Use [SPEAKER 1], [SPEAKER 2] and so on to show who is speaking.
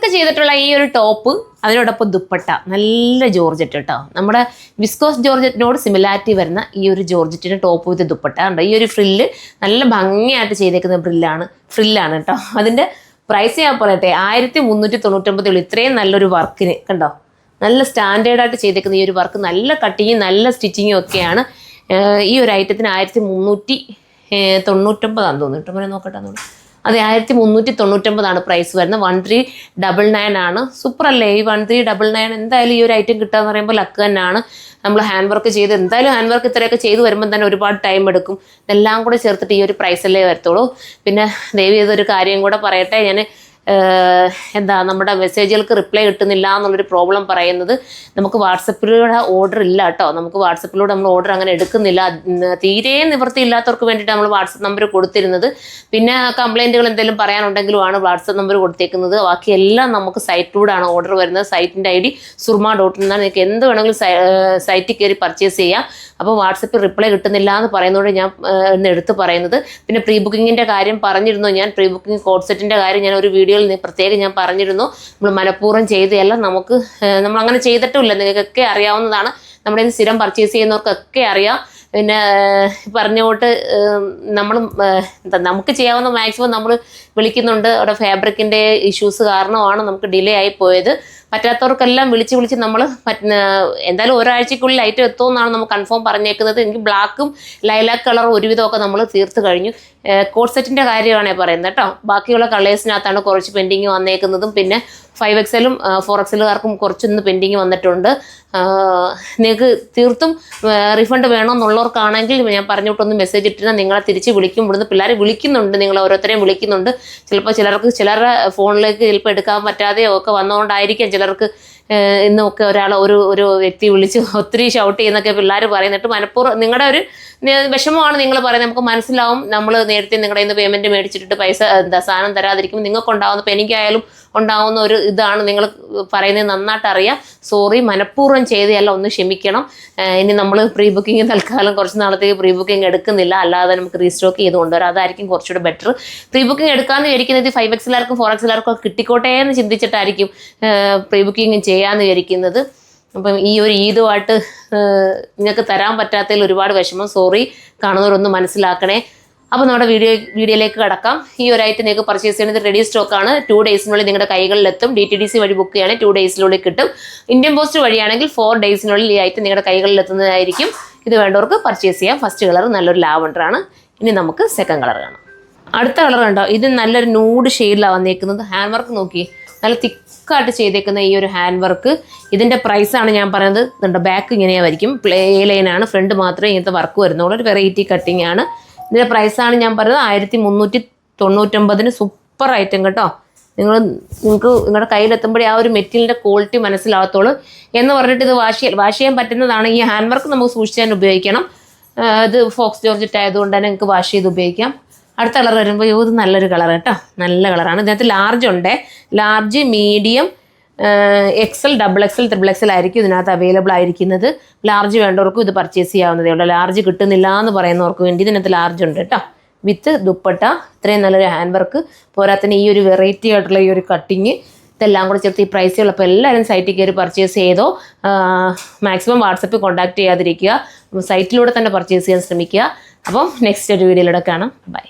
[SPEAKER 1] Work ചെയ്തിട്ടുള്ള ഈ ഒരു ടോപ്പ് അതിനോടൊപ്പം ദുപ്പട്ട നല്ല ജോർജറ്റ് കേട്ടോ. നമ്മുടെ വിസ്കോസ് ജോർജറ്റിനോട് സിമിലാരിറ്റി വരുന്ന ഈ ഒരു ജോർജറ്റിൻ്റെ ടോപ്പ് വിത്ത് ദുപ്പട്ട ഉണ്ടോ. ഈ ഒരു ഫ്രില്ല് നല്ല ഭംഗിയായിട്ട് ചെയ്തേക്കുന്ന ഫ്രില്ലാണ് കേട്ടോ. അതിൻ്റെ പ്രൈസ് ഞാൻ പറയട്ടെ, 1399. ഇത്രയും നല്ലൊരു വർക്കിന് കണ്ടോ, നല്ല സ്റ്റാൻഡേർഡായിട്ട് ചെയ്തേക്കുന്ന ഈ ഒരു വർക്ക്, നല്ല കട്ടിങ്ങും നല്ല സ്റ്റിച്ചിങ്ങും ഒക്കെയാണ്. ഈ ഒരു ഐറ്റത്തിന് 1399 തോന്നുന്നു കേട്ടോ. പിന്നെ നോക്കട്ടെ അതെ, 1399 പ്രൈസ് വരുന്നത്. 1399 ആണ്. സൂപ്പർ അല്ലേ ഈ 1399? എന്തായാലും ഈ ഒരു ഐറ്റം കിട്ടുക എന്ന് പറയുമ്പോൾ ലക്ക് തന്നെയാണ്. നമ്മൾ ഹാൻഡ് വർക്ക് ചെയ്ത് എന്തായാലും ഹാൻഡ് വർക്ക് ഇത്രയൊക്കെ ചെയ്ത് വരുമ്പോൾ തന്നെ ഒരുപാട് ടൈം എടുക്കും. ഇതെല്ലാം കൂടെ ചേർത്തിട്ട് ഈ ഒരു പ്രൈസല്ലേ വരത്തുള്ളൂ. പിന്നെ ദയവ് ചെയ്തൊരു കാര്യം കൂടെ പറയട്ടെ, ഞാൻ നമ്മുടെ മെസ്സേജുകൾക്ക് റിപ്ലൈ കിട്ടുന്നില്ല എന്നുള്ളൊരു പ്രോബ്ലം പറയുന്നത്, നമുക്ക് വാട്സപ്പിലൂടെ ഓർഡർ ഇല്ല കേട്ടോ. നമുക്ക് വാട്സപ്പിലൂടെ നമ്മൾ ഓർഡർ അങ്ങനെ എടുക്കുന്നില്ല. തീരെ നിവൃത്തി ഇല്ലാത്തവർക്ക് വേണ്ടിയിട്ട് നമ്മൾ വാട്സപ്പ് നമ്പർ കൊടുത്തിരുന്നത്. പിന്നെ കംപ്ലൈൻറ്റുകൾ എന്തെങ്കിലും പറയാനുണ്ടെങ്കിലുമാണ് വാട്സപ്പ് നമ്പർ കൊടുത്തേക്കുന്നത്. ബാക്കിയെല്ലാം നമുക്ക് സൈറ്റിലൂടെയാണ് ഓർഡർ വരുന്നത്. സൈറ്റിൻ്റെ ID surma.in എന്നാണ്. നിങ്ങൾക്ക് എന്ത് വേണമെങ്കിലും സൈറ്റിൽ കയറി പർച്ചേസ് ചെയ്യാം. അപ്പോൾ വാട്സപ്പിൽ റിപ്ലൈ കിട്ടുന്നില്ല എന്ന് പറയുന്നതോടെ ഞാൻ ഇന്ന് എടുത്ത് പറയുന്നത്. പിന്നെ പ്രീ ബുക്കിങ്ങിൻ്റെ കാര്യം പറഞ്ഞിരുന്നു ഞാൻ. പ്രീ ബുക്കിംഗ് കോഡ് സെറ്റിൻ്റെ കാര്യം ഞാൻ ഒരു വീഡിയോയിൽ പ്രത്യേകം ഞാൻ പറഞ്ഞിരുന്നു. നമ്മൾ മനഃപൂർവ്വം ചെയ്തതല്ല, നമ്മളങ്ങനെ ചെയ്തിട്ടുമില്ല. നിങ്ങൾക്കൊക്കെ അറിയാവുന്നതാണ്. നമ്മുടെ ഇന്ന് സ്ഥിരം പർച്ചേസ് ചെയ്യുന്നവർക്കൊക്കെ അറിയാം. പിന്നെ പറഞ്ഞുകൊണ്ട് നമുക്ക് ചെയ്യാവുന്ന മാക്സിമം നമ്മൾ വിളിക്കുന്നുണ്ട്. അവിടെ ഫാബ്രിക്കിൻ്റെ ഇഷ്യൂസ് കാരണമാണ് നമുക്ക് ഡിലേ ആയി പോയത്. പറ്റാത്തവർക്കെല്ലാം വിളിച്ച് നമ്മൾ എന്തായാലും ഒരാഴ്ചക്കുള്ളിൽ ഐറ്റം എത്തുമെന്നാണ് നമുക്ക് കൺഫേം പറഞ്ഞേക്കുന്നത്. എനിക്ക് ബ്ലാക്കും ലൈലാക്ക് കളറും ഒരുവിധമൊക്കെ നമ്മൾ തീർത്ത് കഴിഞ്ഞു. കോഡ് സെറ്റിൻ്റെ കാര്യമാണ് പറയുന്നത് കേട്ടോ. ബാക്കിയുള്ള കളേഴ്സിനകത്താണ് കുറച്ച് പെൻഡിങ് വന്നേക്കുന്നതും. പിന്നെ 5XL 4XLകാർക്കും കുറച്ചൊന്ന് പെൻഡിങ് വന്നിട്ടുണ്ട്. നിങ്ങൾക്ക് തീർത്തും റീഫണ്ട് വേണമെന്നുള്ളവർക്കാണെങ്കിൽ ഞാൻ പറഞ്ഞിട്ടൊന്ന് മെസ്സേജ് ഇട്ടിരുന്നാൽ നിങ്ങളെ തിരിച്ച് വിളിക്കും. ഇവിടുന്ന് പിള്ളേർ വിളിക്കുന്നുണ്ട്, നിങ്ങൾ ഓരോരുത്തരെയും വിളിക്കുന്നുണ്ട്. ചിലപ്പോൾ ചിലരുടെ ഫോണിലേക്ക് ചിലപ്പോൾ എടുക്കാൻ പറ്റാതെയോ ഒക്കെ വന്നുകൊണ്ടായിരിക്കും ചിലർക്ക് ഇന്നൊക്കെ ഒരു വ്യക്തി വിളിച്ച് ഒത്തിരി ഷൗട്ട് ചെയ്യുന്നൊക്കെ പിള്ളേർ പറയുന്നിട്ട് മനഃപൂർവ്വം നിങ്ങളുടെ ഒരു വിഷമമാണ് നിങ്ങൾ പറയുന്നത്. നമുക്ക് മനസ്സിലാവും. നമ്മൾ നേരത്തെ നിങ്ങളുടെ ഇന്ന് പേയ്മെൻറ്റ് മേടിച്ചിട്ട് പൈസ സാധനം തരാതിരിക്കുമ്പോൾ നിങ്ങൾക്കുണ്ടാവുന്ന, ഇപ്പോൾ എനിക്കായാലും ഉണ്ടാവുന്ന ഒരു ഇതാണ് നിങ്ങൾ പറയുന്നത് നന്നായിട്ട് അറിയാം. സോറി, മനഃപൂർവ്വം ചെയ്തതല്ല, ഒന്ന് ക്ഷമിക്കണം. ഇനി നമ്മൾ പ്രീ ബുക്കിംഗ് തൽക്കാലം കുറച്ച് നാളത്തേക്ക് പ്രീ ബുക്കിംഗ് എടുക്കുന്നില്ല. അല്ലാതെ നമുക്ക് റീസ്റ്റോക്ക് ചെയ്ത് കൊണ്ടുവരാം. അതായിരിക്കും കുറച്ചുകൂടെ ബെറ്റർ. പ്രീ ബുക്കിംഗ് എടുക്കാമെന്ന് വിചാരിക്കുന്നത് 5XLകാർക്കും 4XLകാർക്കും കിട്ടിക്കോട്ടെ എന്ന് ചിന്തിച്ചിട്ടായിരിക്കും പ്രീ ബുക്കിംഗ് ചെയ്യാമെന്ന് വിചാരിക്കുന്നത്. അപ്പം ഈ ഒരു ഈദുമായിട്ട് നിങ്ങൾക്ക് തരാൻ പറ്റാത്തതിൽ ഒരുപാട് വിഷമം. സോറി, കാണുന്നവരൊന്ന് മനസ്സിലാക്കണേ. അപ്പോൾ നമ്മുടെ വീഡിയോയിലേക്ക് കടക്കാം. ഈ ഒരു ഐറ്റം നിങ്ങൾക്ക് പർച്ചേസ് ചെയ്യുന്നത് റെഡി സ്റ്റോക്കാണ്. 2 ഡേയ്സിനുള്ളിൽ നിങ്ങളുടെ കൈകളിലെത്തും. DTDC വഴി ബുക്ക് ചെയ്യുകയാണെങ്കിൽ 2 ഡേയ്സിനുള്ളിൽ കിട്ടും. ഇന്ത്യൻ പോസ്റ്റ് വഴിയാണെങ്കിൽ 4 ഡേയ്സിനുള്ളിൽ ഈ ഐറ്റം നിങ്ങളുടെ കൈകളിലെത്തുന്നതായിരിക്കും. ഇത് വേണ്ടവർക്ക് പർച്ചേസ് ചെയ്യാം. ഫസ്റ്റ് കളർ നല്ലൊരു ലാവണ്ടറാണ്. ഇനി നമുക്ക് സെക്കൻഡ് കളർ കാണാം. അടുത്ത കളർ കണ്ടോ, ഇത് നല്ലൊരു നൂഡ് ഷെയ്ഡിലാണ് വന്നേക്കുന്നത്. ഹാൻഡ് വർക്ക് നോക്കി, നല്ല തിക്കായിട്ട് ചെയ്തേക്കുന്ന ഈ ഒരു ഹാൻഡ് വർക്ക്. ഇതിൻ്റെ പ്രൈസാണ് ഞാൻ പറയുന്നത്. ഇതുണ്ട്, ബാക്ക് ഇങ്ങനെയായിരിക്കും, പ്ലേ ലൈനാണ്, ഫ്രണ്ട് മാത്രമേ ഇങ്ങനത്തെ വർക്ക് വരുന്നുള്ളൂ. ഒരു വെറൈറ്റി കട്ടിങ് ആണ്. ഇതിൻ്റെ പ്രൈസാണ് ഞാൻ പറയുന്നത് 1399. സൂപ്പർ ഐറ്റം കേട്ടോ. നിങ്ങൾക്ക് നിങ്ങളുടെ കയ്യിലെത്തുമ്പോഴേ ആ ഒരു മെറ്റീരിയലിൻ്റെ ക്വാളിറ്റി മനസ്സിലാകത്തുള്ളൂ. എന്ന് പറഞ്ഞിട്ട് ഇത് വാഷ് ചെയ്യാൻ പറ്റുന്നതാണ്. ഈ ഹാൻഡ് വർക്ക് നമുക്ക് സൂക്ഷിച്ചാൻ ഉപയോഗിക്കണം. ഇത് ഫോക്സ് ജോർജറ്റ് ആയതുകൊണ്ട് തന്നെ നിങ്ങൾക്ക് വാഷ് ചെയ്ത് ഉപയോഗിക്കാം. അടുത്ത കളർ വരുമ്പോൾ ഇത് നല്ലൊരു കളർ കേട്ടോ, നല്ല കളറാണ്. ഇതിനകത്ത് ലാർജ് ഉണ്ട്, large, medium, XL, XXL, XXL ആയിരിക്കും ഇതിനകത്ത് അവൈലബിൾ ആയിരിക്കുന്നത്. ലാർജ് വേണ്ടവർക്കും ഇത് പർച്ചേസ് ചെയ്യാവുന്നതേ ഉള്ളൂ. ലാർജ് കിട്ടുന്നില്ല എന്ന് പറയുന്നവർക്ക് വേണ്ടി ഇതിനകത്ത് ലാർജ് ഉണ്ട് കേട്ടോ. വിത്ത് ദുപ്പട്ട, ഇത്രയും നല്ലൊരു ഹാൻഡ് വർക്ക്, പോരാത്തന്നെ ഈ ഒരു വെറൈറ്റി ആയിട്ടുള്ള ഈ ഒരു കട്ടിങ്, ഇതെല്ലാം കൂടെ ചേർത്ത് ഈ പ്രൈസുകളപ്പോൾ എല്ലാവരും സൈറ്റിൽ കയറി പർച്ചേസ് ചെയ്തോ. മാക്സിമം വാട്സപ്പിൽ കോൺടാക്ട് ചെയ്യാതിരിക്കുക. സൈറ്റിലൂടെ തന്നെ പർച്ചേസ് ചെയ്യാൻ ശ്രമിക്കുക. അപ്പം നെക്സ്റ്റ് ഒരു വീഡിയോയിലൂടെ കാണാം. ബൈ.